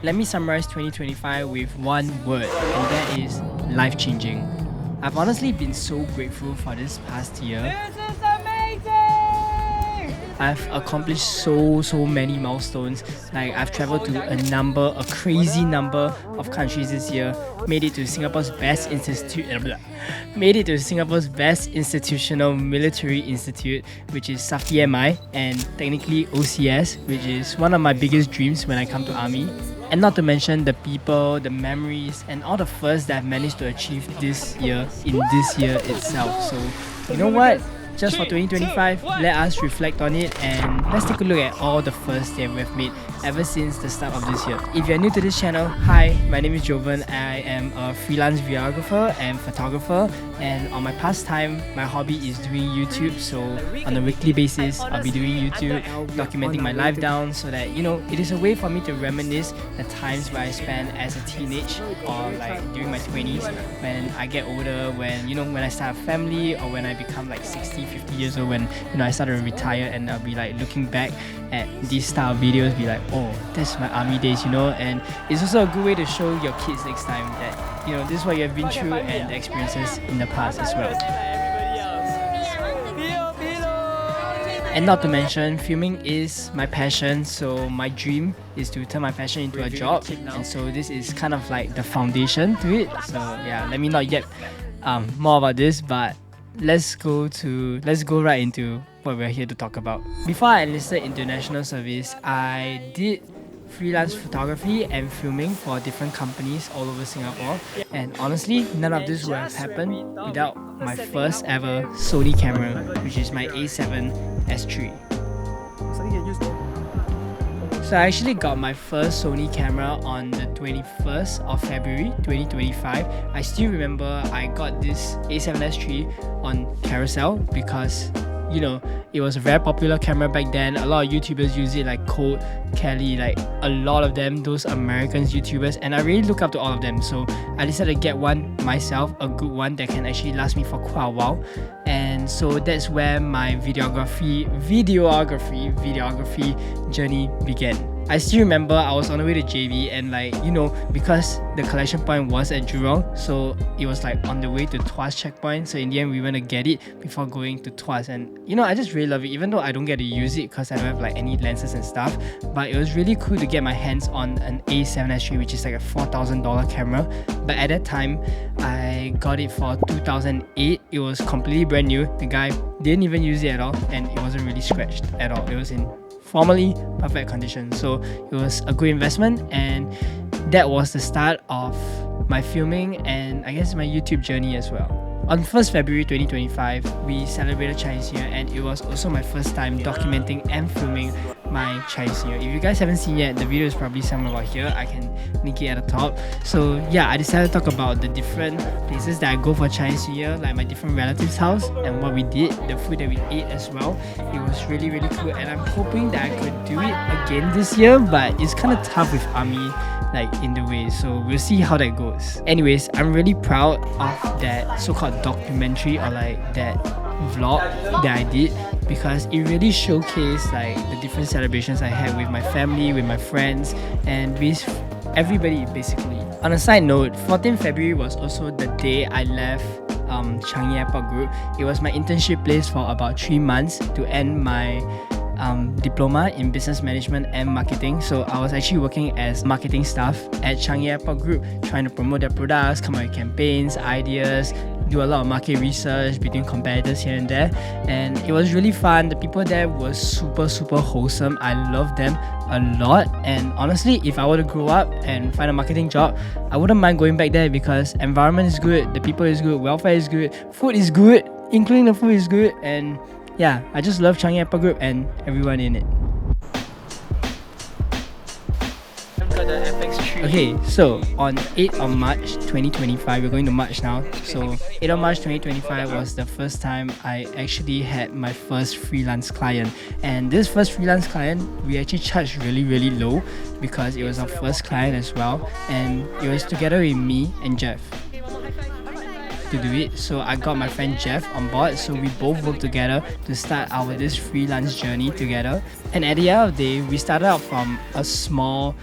Let me summarize 2025 with one word, and that is life-changing. I've honestly been so grateful for this past year. This is amazing! I've accomplished so many milestones. Like I've traveled to a crazy number of countries this year. Made it to Singapore's best institutional military institute, which is SAFTI MI, and technically OCS, which is one of my biggest dreams when I come to army. And not to mention the people, the memories, and all the firsts that I've managed to achieve this year in this year itself. So you know what? Just for 2025, let us reflect on it and let's take a look at all the firsts that we've made ever since the start of this year. If you're new to this channel, hi, my name is Jovan. I am a freelance videographer and photographer, and on my pastime, my hobby is doing YouTube. So on a weekly basis, I'll be doing YouTube, documenting my life down so that, you know, it is a way for me to reminisce the times where I spent as a teenage or like during my 20s, when I get older, when, you know, when I start a family or when I become like 60, 50 years old, when, you know, I started to retire, and I'll be like looking back at these style of videos, be like, oh, that's my army days, you know. And it's also a good way to show your kids next time that, you know, this is what you have been through and the experiences in the past as well. And not to mention, filming is my passion, so my dream is to turn my passion into a job, and so this is kind of like the foundation to it. So yeah, let me not get more about this, but let's go right into what we're here to talk about. Before I enlisted into national service, I did freelance photography and filming for different companies all over Singapore, and honestly, none of this would have happened without my first ever Sony camera, which is my A7S3. So I actually got my first Sony camera on the 21st of February 2025. I still remember I got this A7S III on Carousel because, you know, it was a very popular camera back then. A lot of YouTubers use it, like Code, Kelly, like a lot of them, those American YouTubers, and I really look up to all of them. So I decided to get one myself, a good one that can actually last me for quite a while. And so that's where my videography journey began. I still remember I was on the way to JB, and like, you know, because the collection point was at Jurong, so it was like on the way to Tuas checkpoint. So in the end, we went to get it before going to Tuas, and you know, I just really love it, even though I don't get to use it because I don't have like any lenses and stuff. But it was really cool to get my hands on an A7S III, which is like a $4,000 camera. But at that time, I got it for 2008. It was completely brand new. The guy didn't even use it at all, and it wasn't really scratched at all. It was in formerly perfect condition, so it was a good investment, and that was the start of my filming and I guess my YouTube journey as well. On 1st February 2025, we celebrated Chinese New Year, and it was also my first time documenting and filming my Chinese New Year. If you guys haven't seen yet, the video is probably somewhere about here. I can link it at the top. So yeah, I decided to talk about the different places that I go for Chinese New Year, like my different relatives' house and what we did, the food that we ate as well. It was really cool, and I'm hoping that I could do it again this year, but it's kind of tough with army like in the way, so we'll see how that goes. Anyways, I'm really proud of that so-called documentary, or like that vlog that I did, because it really showcased like the different celebrations I had with my family, with my friends, and with everybody basically. On a side note, 14th February was also the day I left Changi Airport Group. It was my internship place for about 3 months to end my diploma in business management and marketing. So I was actually working as marketing staff at Changi Airport Group, trying to promote their products, come up with campaigns, ideas, do a lot of market research between competitors here and there, and it was really fun. The people there were super wholesome. I loved them a lot, and honestly, if I were to grow up and find a marketing job, I wouldn't mind going back there because environment is good, the people is good, welfare is good, food is good, including the food is good, and yeah, I just love Changi Airport Group and everyone in it. Okay, so on 8th of March 2025, we're going to March now. So 8th of March 2025 was the first time I actually had my first freelance client. And this first freelance client, we actually charged really low because it was our first client as well. And it was together with me and Jeff to do it. So I got my friend Jeff on board, so we both worked together to start this freelance journey together. And at the end of the day, we started out from a small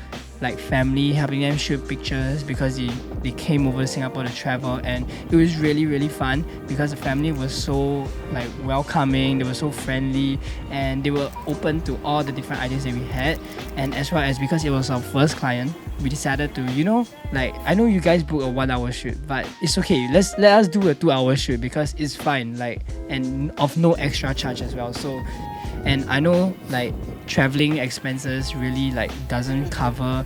like family, helping them shoot pictures because they came over to Singapore to travel, and it was really fun because the family was so like welcoming, they were so friendly, and they were open to all the different ideas that we had. And as well as because it was our first client, we decided to, like, I know you guys book a 1 hour shoot, but it's okay, let us do a 2 hour shoot because it's fine, like, and of no extra charge as well. So, and I know like traveling expenses really like doesn't cover,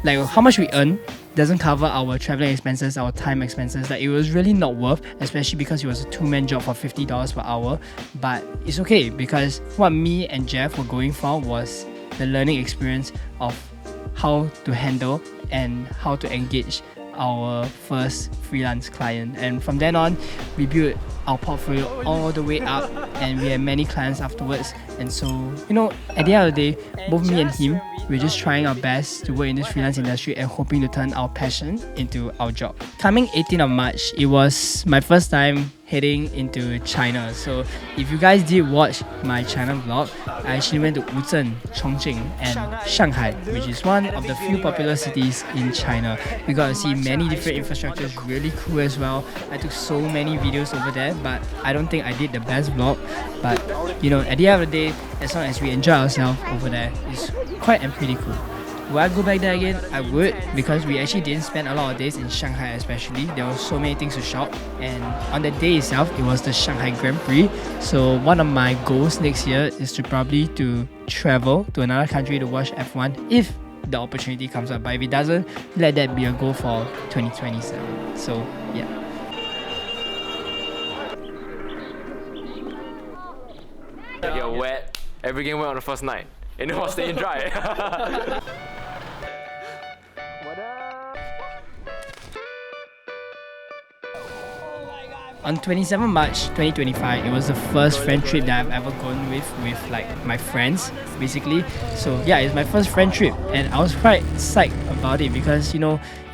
like, how much we earn doesn't cover our traveling expenses, our time expenses. Like, it was really not worth, especially because it was a 2-man job for $50 per hour. But it's okay because what me and Jeff were going for was the learning experience of how to handle and how to engage our first freelance client. And from then on, we built our portfolio all the way up, and we had many clients afterwards. And so, at the end of the day, both me and him, we're just trying our best to work in this freelance industry and hoping to turn our passion into our job. Coming 18th of March, it was my first time heading into China. So if you guys did watch my China vlog, I actually went to Wuzhen, Chongqing and Shanghai, which is one of the few popular cities in China. We got to see many different infrastructures, really cool as well. I took so many videos over there, but I don't think I did the best vlog. But at the end of the day, as long as we enjoy ourselves over there, it's quite and pretty cool. Would I go back there again? I would, because we actually didn't spend a lot of days in Shanghai especially. There were so many things to shop, and on the day itself, it was the Shanghai Grand Prix. So one of my goals next year is to probably to travel to another country to watch F1 if the opportunity comes up. But if it doesn't, let that be a goal for 2027. So yeah. You're wet. Every game went on the first night. And it was staying dry. On 27 March 2025, it was the first friend trip that I've ever gone with like my friends, basically. So yeah, it's my first friend trip, and I was quite psyched about it because, in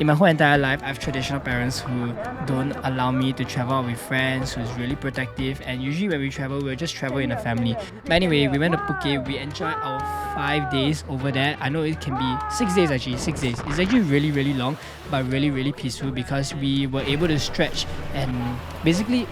my whole entire life, I have traditional parents who don't allow me to travel out with friends, who's really protective, and usually when we travel, we'll just travel in a family. But anyway, we went to Phuket, we enjoyed our 5 days over there. I know it can be 6 days actually, 6 days. It's actually really long, but really peaceful because we were able to stretch and basically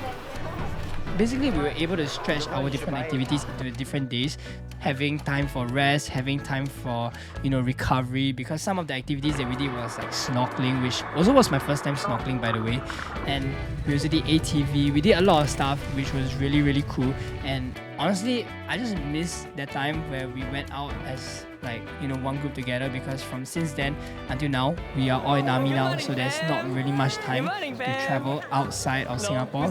we were able to stretch our different activities into different days, having time for rest, having time for recovery, because some of the activities that we did was like snorkeling, which also was my first time snorkeling, by the way, and we also did ATV. We did a lot of stuff which was really cool. And honestly, I just miss that time where we went out as one group together, because since then until now we are all in army now, so there's not really much time to travel outside of Singapore.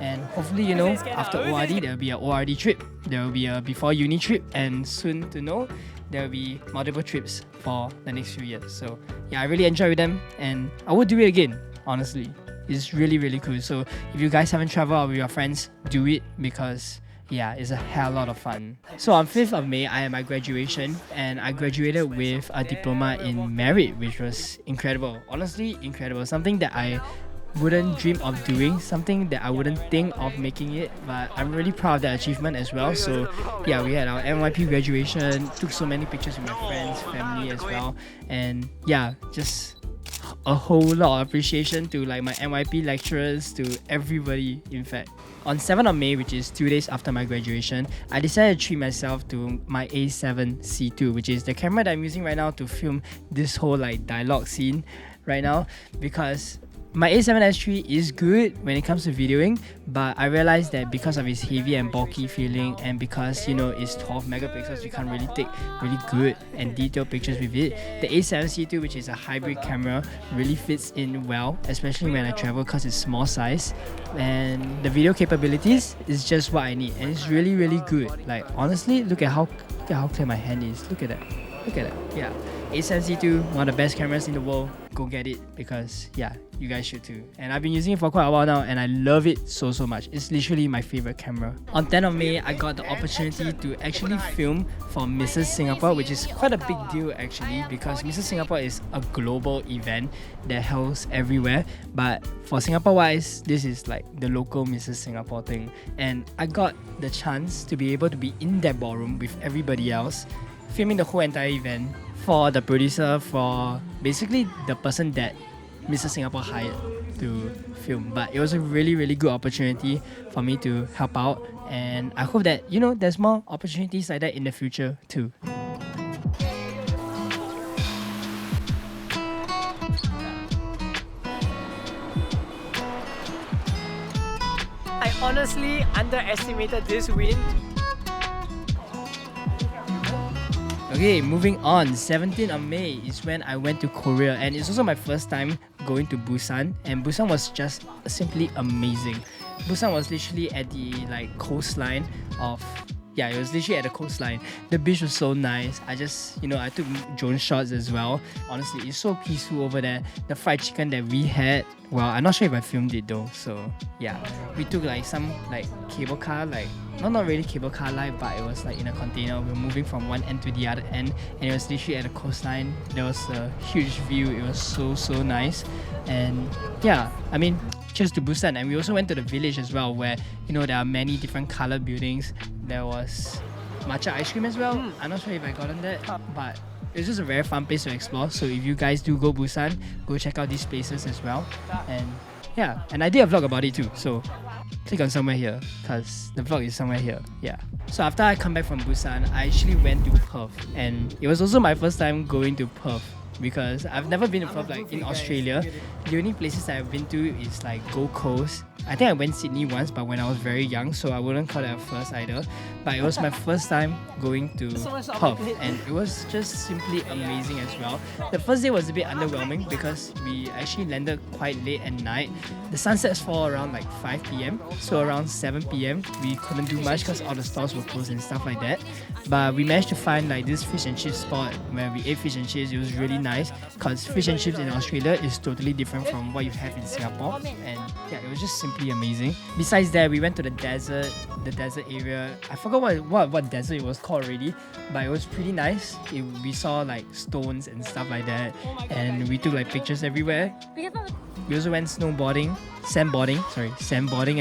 And hopefully after ORD there will be an ORD trip, there will be a before uni trip, and soon to know there will be multiple trips for the next few years. So yeah, I really enjoy with them, and I would do it again. Honestly, it's really cool. So if you guys haven't traveled out with your friends, do it, because yeah, it's a hell lot of fun. So on 5th of May, I had my graduation, and I graduated with a diploma in merit, which was incredible. Honestly, incredible. Something that I wouldn't dream of doing, something that I wouldn't think of making it, but I'm really proud of that achievement as well. So yeah, we had our NYP graduation, took so many pictures with my friends, family as well, and yeah, just a whole lot of appreciation to like my NYP lecturers, to everybody in fact. On 7th of May, which is 2 days after my graduation, I decided to treat myself to my A7C2, which is the camera that I'm using right now to film this whole like dialogue scene right now, because my A7S III is good when it comes to videoing, but I realized that because of its heavy and bulky feeling, and because it's 12 megapixels, you can't really take really good and detailed pictures with it. The A7C2, which is a hybrid camera, really fits in well, especially when I travel, because it's small size, and the video capabilities is just what I need, and it's really good. Like honestly, look at how clear my hand is. Look at that. Yeah, A7C2, one of the best cameras in the world. Go get it, because yeah, you guys should too. And I've been using it for quite a while now, and I love it so much. It's literally my favorite camera. On 10th of May, I got the opportunity to actually film for Mrs. Singapore, which is quite a big deal actually, because Mrs. Singapore is a global event that holds everywhere, but for Singapore wise, this is like the local Mrs. Singapore thing. And I got the chance to be able to be in that ballroom with everybody else, filming the whole entire event for the producer, for basically the person that Mr. Singapore hired to film. But it was a really, really good opportunity for me to help out, and I hope that, you know, there's more opportunities like that in the future too. I honestly underestimated this wind. Okay, moving on. 17th of May is when I went to Korea, and it's also my first time going to Busan, and Busan was just simply amazing. Busan was literally at the coastline of it was literally at the coastline. The beach was so nice. I took drone shots as well. Honestly, it's so peaceful over there. The fried chicken that we had, well, I'm not sure if I filmed it though. So yeah, we took some cable car, not really cable car but it was in a container. We were moving from one end to the other end, and it was literally at the coastline. There was a huge view. It was so nice, and yeah, I mean, cheers to Busan. And we also went to the village as well, where there are many different colored buildings. There was matcha ice cream as well. I'm not sure if I got on that, but it was just a very fun place to explore. So if you guys do go Busan, go check out these places as well. And yeah, and I did a vlog about it too, so click on somewhere here, because the vlog is somewhere here. Yeah. So after I come back from Busan, I actually went to Perth, and it was also my first time going to Perth, because I've never been to Perth in Australia. The only places that I've been to is Gold Coast. I think I went Sydney once, but when I was very young, so I wouldn't call that a first either. But it was my first time going to Perth, and it was just simply amazing as well. The first day was a bit underwhelming because we actually landed quite late at night. The sunsets fall around 5 p.m, so around 7 p.m we couldn't do much because all the stores were closed and stuff like that. But we managed to find this fish and chips spot where we ate fish and chips. It was really nice because fish and chips in Australia is totally different from what you have in Singapore, and yeah, it was just simply amazing. Besides that, we went to the desert area. I forgot what desert it was called already, but it was pretty nice. We saw stones and stuff like that, and we took pictures everywhere. We also went sandboarding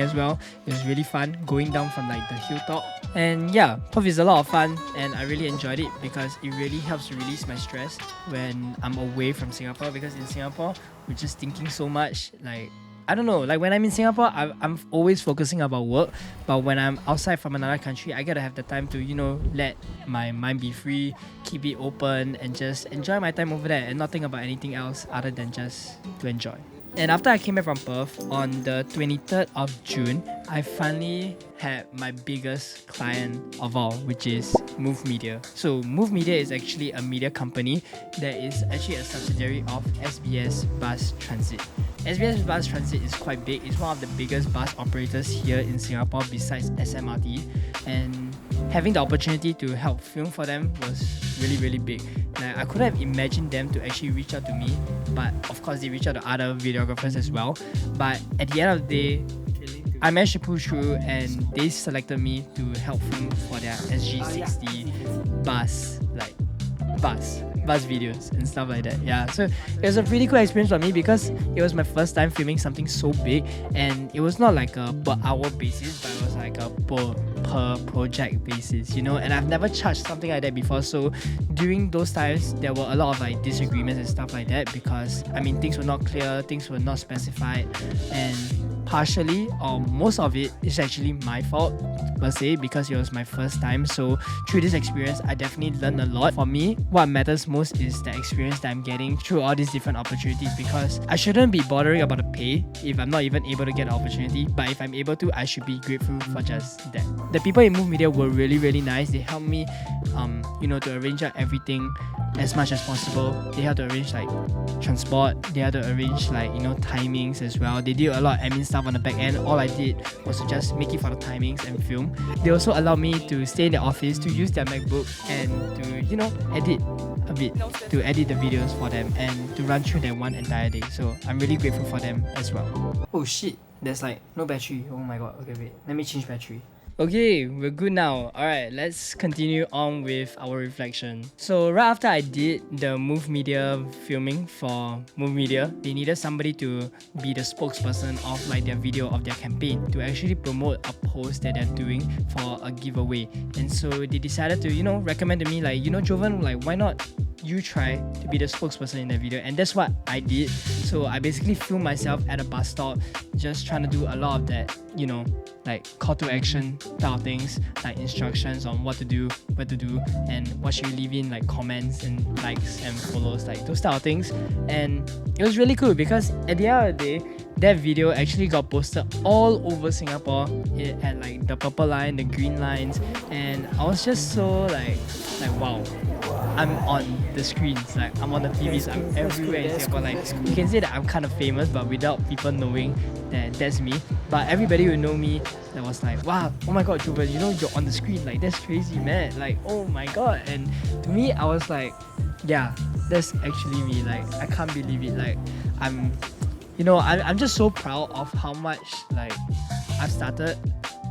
as well. It was really fun going down from the hilltop. And yeah, Perth is a lot of fun, and I really enjoyed it because it really helps to release my stress when I'm away from Singapore, because in Singapore we're just thinking so much. I don't know, when I'm in Singapore, I'm always focusing about work, but when I'm outside from another country, I gotta have the time to, let my mind be free, keep it open, and just enjoy my time over there and not think about anything else other than just to enjoy. And after I came back from Perth on the 23rd of June, I finally had my biggest client of all, which is Move Media. So Move Media is actually a media company that is actually a subsidiary of SBS Bus Transit. SBS Bus Transit is quite big. It's one of the biggest bus operators here in Singapore besides SMRT, and having the opportunity to help film for them was really, really big. I could have imagined them to actually reach out to me, but of course they reach out to other videographers as well. But at the end of the day, I managed to push through, and they selected me to help film for their SG60 bus videos and stuff like that. Yeah, so it was a pretty cool experience for me because it was my first time filming something so big, and it was not a per hour basis, but it was a per project basis, and I've never charged something like that before. So during those times there were a lot of disagreements and stuff like that, because things were not clear, things were not specified, and partially or most of it is actually my fault per se, because it was my first time. So through this experience, I definitely learned a lot. For me, what matters most is the experience that I'm getting through all these different opportunities, because I shouldn't be bothering about the pay if I'm not even able to get an opportunity, but if I'm able to, I should be grateful for just that. The people in Move Media were really, really nice. They helped me to arrange out everything as much as possible. They had to arrange transport, they had to arrange timings as well. They did a lot of admin stuff on the back end. All I did was to just make it for the timings and film. They also allowed me to stay in the office, to use their MacBook, and to edit a bit, to edit the videos for them and to run through that one entire day. So I'm really grateful for them as well. Oh shit, there's no battery. Oh my god. Okay, wait, let me change battery. Okay, we're good now. Alright, let's continue on with our reflection. So right after I did the Move Media filming for Move Media, they needed somebody to be the spokesperson of like their video of their campaign to actually promote a post that they're doing for a giveaway. And so they decided to, recommend to me like, Jovan, like why not you try to be the spokesperson in that video? And that's what I did. So I basically filmed myself at a bus stop, just trying to do a lot of that, like call to action type of things, like instructions on what to do, where to do, and what should you leave in, like comments and likes and follows, like those type of things. And it was really cool because at the end of the day, that video actually got posted all over Singapore. It had like the purple line, the green lines, and I was just so like wow, I'm on the screens, like I'm on the TVs, I'm everywhere in Singapore. Like you can say that I'm kind of famous, but without people knowing that that's me. But everybody who know me, that was like, wow, oh my god, Jovan, you're on the screen, like that's crazy, man. Like oh my god. And to me, I was like, yeah, that's actually me. Like I can't believe it. Like I'm just so proud of how much like I've started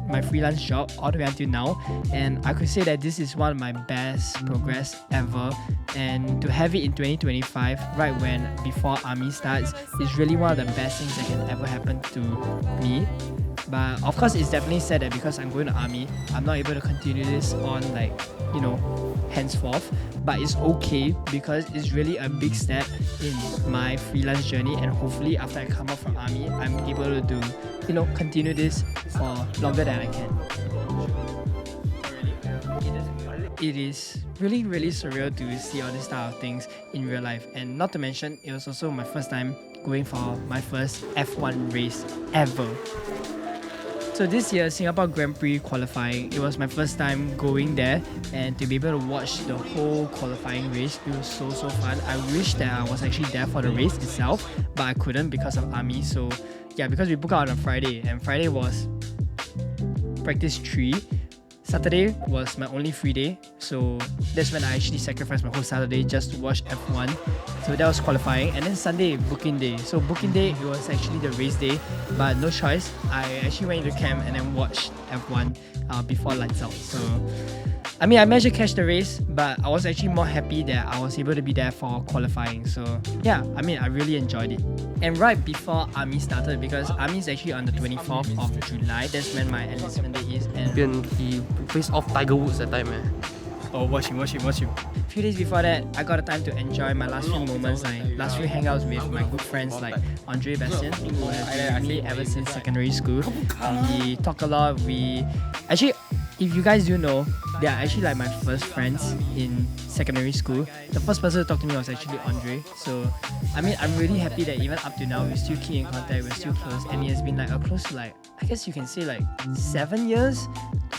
my freelance job all the way until now, and I could say that this is one of my best progress ever. And to have it in 2025, right when before army starts, is really one of the best things that can ever happen to me. But of course, it's definitely sad that because I'm going to army, I'm not able to continue this on like henceforth. But it's okay because it's really a big step in my freelance journey, and hopefully after I come out from army, I'm able to do continue this for longer than I can. It is really surreal to see all these type of things in real life, and not to mention it was also my first time going for my first F1 race ever. So this year, Singapore Grand Prix qualifying, it was my first time going there, and to be able to watch the whole qualifying race, it was so fun. I wish that I was actually there for the race itself, but I couldn't because of army. So yeah, because we booked out on a Friday, and Friday was practice 3. Saturday was my only free day, so that's when I actually sacrificed my whole Saturday just to watch F1. So that was qualifying, and then Sunday, booking day. So booking day, it was actually the race day, but no choice. I actually went into camp and then watched F1 before lights out. So I managed to catch the race, but I was actually more happy that I was able to be there for qualifying. So yeah, I really enjoyed it. And right before army started, because army is actually on the 24th of July, that's when my enlistment day is. And he faced off Tiger Woods that time, Oh, watch him. A few days before that, I got a time to enjoy my last few moments, like last few hangouts with my good friends like Andre Bastian, who has been with me ever since secondary school. We talk a lot. We actually, if you guys do know, they are actually like my first friends in secondary school. The first person to talk to me was actually Andre. So I'm really happy that even up to now we still keep in contact, we're still close, and it has been like a close to like, I guess you can say like 7 years,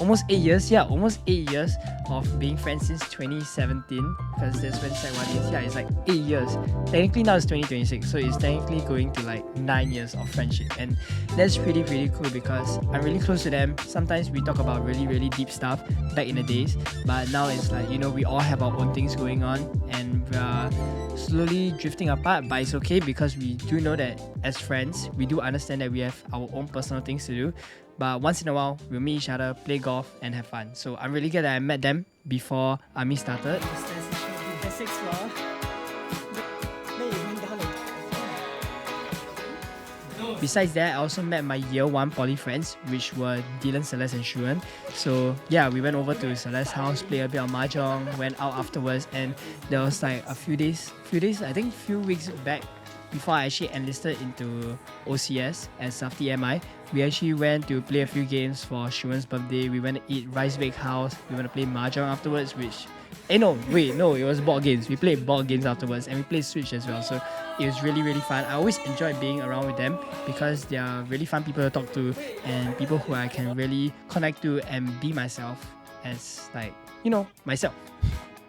almost 8 years. Yeah, almost 8 years of being friends since 2017, because that's when Sec 1 is. Yeah, it's like 8 years. Technically now it's 2026, so it's technically going to like 9 years of friendship, and that's really cool because I'm really close to them. Sometimes we talk about really deep stuff back in the days, but now it's like we all have our own things going on, and we are slowly drifting apart. But it's okay because we do know that as friends, we do understand that we have our own personal things to do. But once in a while, we'll meet each other, play golf, and have fun. So I'm really glad that I met them before army started. Besides that, I also met my year 1 poly friends, which were Dylan, Celeste, and Shuan. So yeah, we went over to Celeste's house, played a bit of mahjong, went out afterwards, and there was like a few days, I think a few weeks back, before I actually enlisted into OCS as Safety MI, we actually went to play a few games for Shuan's birthday. We went to eat Rice Bake House. We went to play mahjong afterwards, which... it was board games. We played board games afterwards, and we played Switch as well. So it was really fun. I always enjoy being around with them because they are really fun people to talk to, and people who I can really connect to and be myself as myself.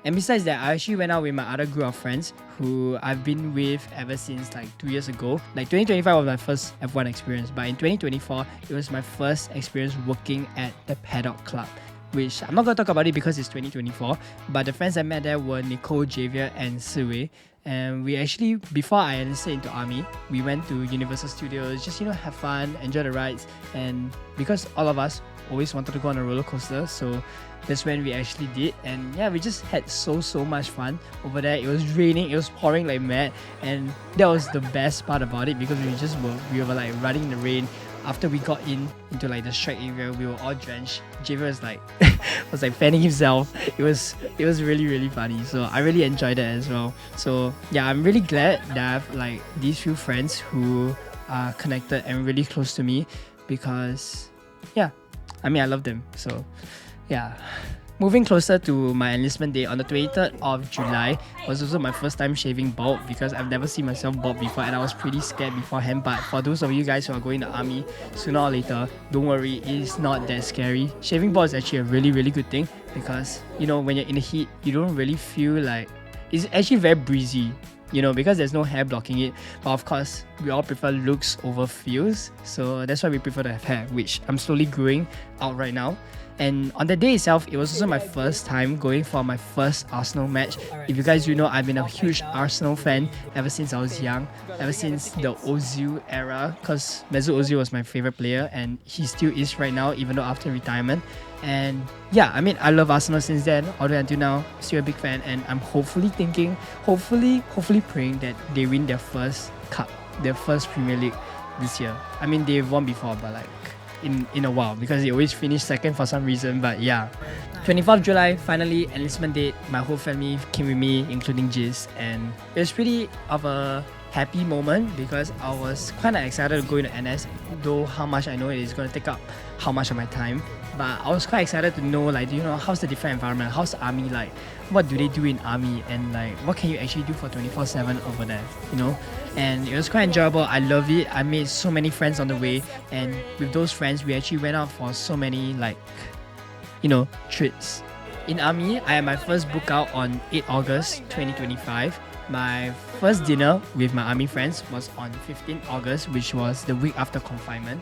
And besides that, I actually went out with my other group of friends who I've been with ever since like 2 years ago. Like 2025 was my first F1 experience, but in 2024, it was my first experience working at the Paddock Club, which I'm not going to talk about it because it's 2024, but the friends I met there were Nicole, Javier, and Siwei. And we actually, before I enlisted into army, we went to Universal Studios, just have fun, enjoy the rides. And because all of us always wanted to go on a roller coaster, so that's when we actually did. And yeah, we just had so much fun over there. It was raining, it was pouring like mad, and that was the best part about it, because we were like running in the rain. After we got into like the track area, we were all drenched. Javier was like was like fanning himself. It was really funny. So I really enjoyed it as well. So yeah, I'm really glad that I have like these few friends who are connected and really close to me, because yeah, I mean, I love them. So yeah. Moving closer to my enlistment day on the 23rd of July was also my first time shaving bald, because I've never seen myself bald before and I was pretty scared beforehand. But for those of you guys who are going to army, sooner or later, don't worry, it's not that scary. Shaving bald is actually a really good thing, because you know, when you're in the heat, you don't really feel like, it's actually very breezy, you know, because there's no hair blocking it. But of course, we all prefer looks over feels, so that's why we prefer to have hair, which I'm slowly growing out right now. And on the day itself, it was also my first time going for my first Arsenal match. If you guys do know, I've been a huge Arsenal fan ever since I was young, ever since the Ozil era, because Mesut Ozil was my favorite player, and he still is right now, even though after retirement. And yeah, I mean, I love Arsenal since then, all the way until now, still a big fan, and I'm hopefully praying that they win their first cup, their first Premier League this year. I mean, they've won before, but like in a while, because they always finish second for some reason. But yeah, 24th July, finally enlistment date. My whole family came with me, including Jiz, and it was pretty of a happy moment, because I was kind of excited to go into NS, though how much I know it is going to take up how much of my time. But I was quite excited to know, like, you know, how's the different environment, how's the army like, what do they do in army, and like, what can you actually do for 24/7 over there, you know? And it was quite enjoyable. I love it. I made so many friends on the way, and with those friends, we actually went out for so many, like, you know, trips. In army, I had my first book out on 8 August 2025. My first dinner with my army friends was on 15 August, which was the week after confinement.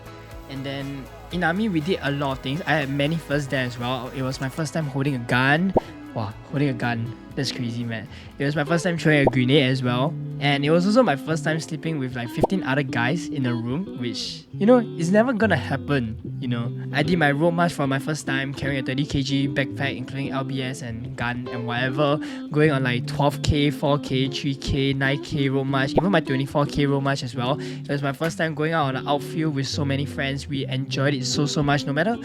And then in army, we did a lot of things. I had many firsts there as well. It was my first time holding a gun. Wow, holding a gun. That's crazy, man. It was my first time throwing a grenade as well. And it was also my first time sleeping with like 15 other guys in a room, which, you know, is never gonna happen, you know. I did my road march for my first time, carrying a 30 kg backpack, including LBS and gun and whatever, going on like 12k, 4k, 3k, 9k road march, even my 24k road march as well. It was my first time going out on the outfield with so many friends. We enjoyed it so much. No matter,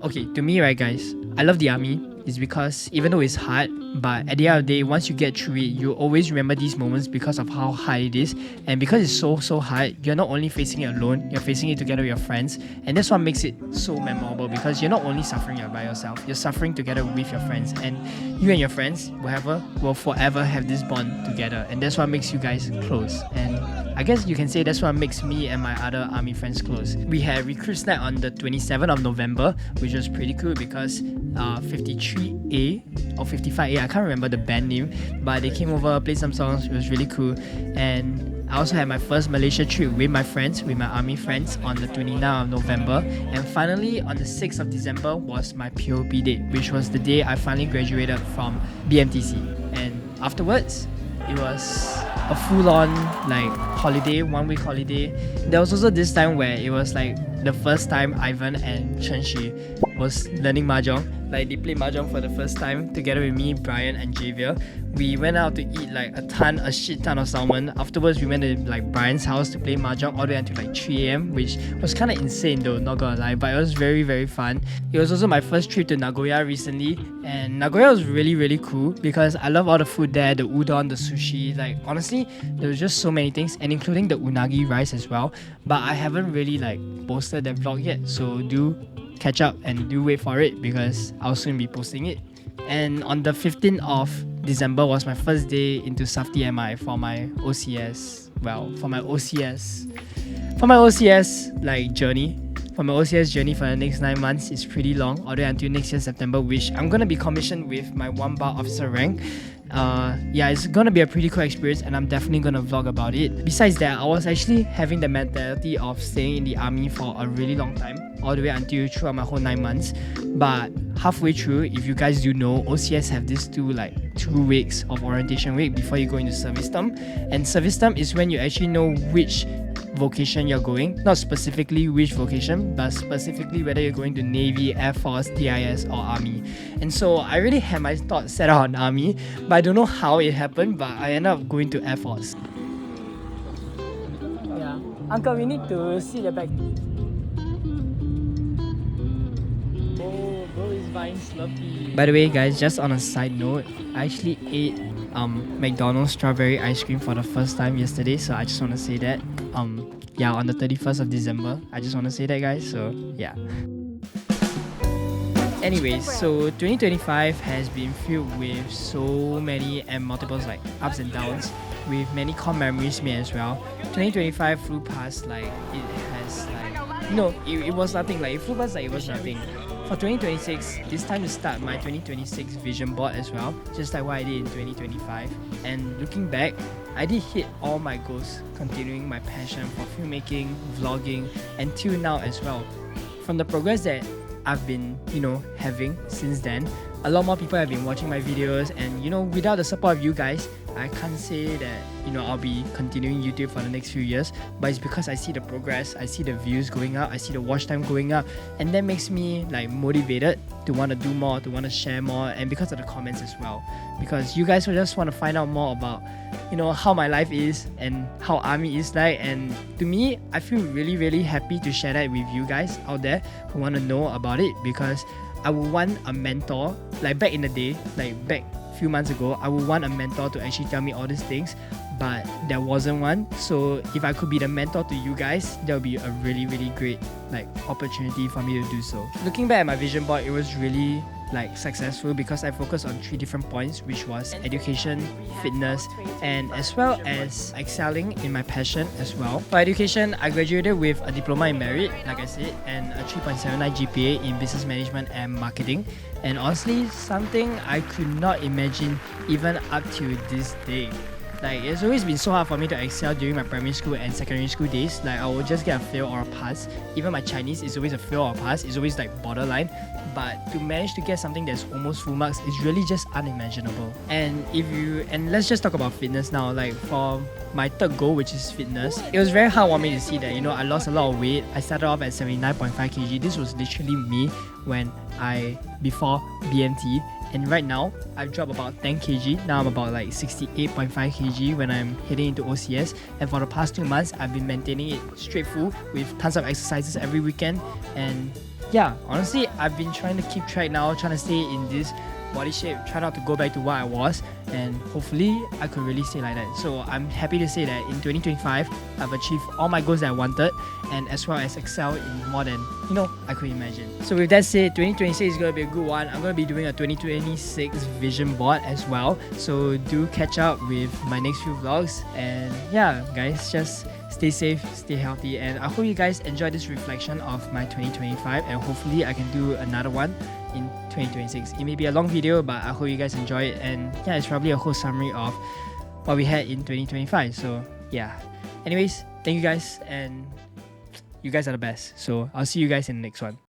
okay, to me, right, guys, I love the army. It's because even though it's hard, but at the end of the day, once you get through it, you always remember these moments because of how hard it is. And because it's so hard, you're not only facing it alone, you're facing it together with your friends. And that's what makes it so memorable, because you're not only suffering by yourself, you're suffering together with your friends. And you and your friends, whoever, will forever have this bond together. And that's what makes you guys close. And I guess you can say that's what makes me and my other army friends close. We had recruits night on the 27th of November, which was pretty cool, because 53A or 55A, I can't remember the band name, but they came over, played some songs. It was really cool. And I also had my first Malaysia trip with my friends, with my army friends, on the 29th of November. And finally, on the 6th of December was my POP date, which was the day I finally graduated from BMTC. And afterwards, it was a full-on like holiday, 1 week holiday. There was also this time where it was like the first time Ivan and Chenshi was learning mahjong. Like, they played mahjong for the first time together with me, Brian and Javier. We went out to eat like a shit ton of salmon. Afterwards, we went to like Brian's house to play mahjong all the way until like 3 a.m, which was kind of insane though, not gonna lie, but it was very fun. It was also my first trip to Nagoya recently, and Nagoya was really cool because I love all the food there, the udon, the sushi. Like, honestly, there was just so many things, and including the unagi rice as well. But I haven't really like posted that vlog yet, so do catch up and do wait for it, because I'll soon be posting it. And on the 15th of December was my first day into Safety MI for my OCS. Well, for my OCS like journey. For my OCS journey for the next 9 months is pretty long, all the way until next year September, which I'm gonna be commissioned with my 1-bar officer rank. Yeah, it's gonna be a pretty cool experience, and I'm definitely gonna vlog about it. Besides that, I was actually having the mentality of staying in the army for a really long time, all the way until throughout my whole 9 months. But halfway through, if you guys do know, OCS have this 2 weeks of orientation week before you go into service term. And service term is when you actually know which vocation you're going, not specifically which vocation, but specifically whether you're going to Navy, Air Force, DIS or Army. And so I really had my thoughts set out on Army, but I don't know how it happened, but I ended up going to Air Force. Yeah, Uncle, we need to see the back. Oh, bro is buying Slurpee. By the way, guys, just on a side note, I actually ate McDonald's strawberry ice cream for the first time yesterday, so I just want to say that. Yeah, on the 31st of December. I just want to say that, guys. So yeah. Anyways, so 2025 has been filled with so many and multiples like ups and downs, with many core memories made as well. 2025 flew past like it has like, no, it was nothing. Like it flew past like it was nothing. For 2026, it's time to start my 2026 vision board as well, just like what I did in 2025. And looking back, I did hit all my goals, continuing my passion for filmmaking, vlogging, and till now as well. From the progress that I've been, having since then, a lot more people have been watching my videos, and without the support of you guys, I can't say that I'll be continuing YouTube for the next few years, but it's because I see the progress, I see the views going up, I see the watch time going up, and that makes me like motivated to want to do more, to want to share more, and because of the comments as well, because you guys will just want to find out more about how my life is and how Army is like. And to me, I feel really happy to share that with you guys out there who want to know about it, because I would want a mentor, like back in the day, like back few months ago, I would want a mentor to actually tell me all these things, but there wasn't one. So if I could be the mentor to you guys, that would be a really great opportunity for me to do so. Looking back at my vision board, it was really successful because I focused on 3 different points, which was education, fitness, and as well as excelling in my passion as well. For education, I graduated with a diploma in merit, like I said, and a 3.79 GPA in business management and marketing. And honestly, something I could not imagine even up to this day. It's always been so hard for me to excel during my primary school and secondary school days. I will just get a fail or a pass. Even my Chinese is always a fail or a pass. It's always borderline. But to manage to get something that's almost full marks is really just unimaginable. And let's just talk about fitness now. For my third goal, which is fitness, it was very hard for me to see that I lost a lot of weight. I started off at 79.5 kg. This was literally me before BMT. And right now, I've dropped about 10 kg. Now I'm about 68.5 kg when I'm heading into OCS. And for the past 2 months, I've been maintaining it straight full with tons of exercises every weekend. And yeah, honestly, I've been trying to keep track now, trying to stay in this body shape, try not to go back to what I was, and hopefully I could really stay like that. So I'm happy to say that in 2025, I've achieved all my goals that I wanted, and as well as excel in more than I could imagine. So with that said, 2026 is going to be a good one. I'm going to be doing a 2026 vision board as well, so do catch up with my next few vlogs. And yeah, guys, just stay safe, stay healthy, and I hope you guys enjoy this reflection of my 2025, and hopefully I can do another one in 2026. It may be a long video, but I hope you guys enjoy it. And yeah, it's probably a whole summary of what we had in 2025. So yeah, anyways, thank you guys, and you guys are the best. So I'll see you guys in the next one.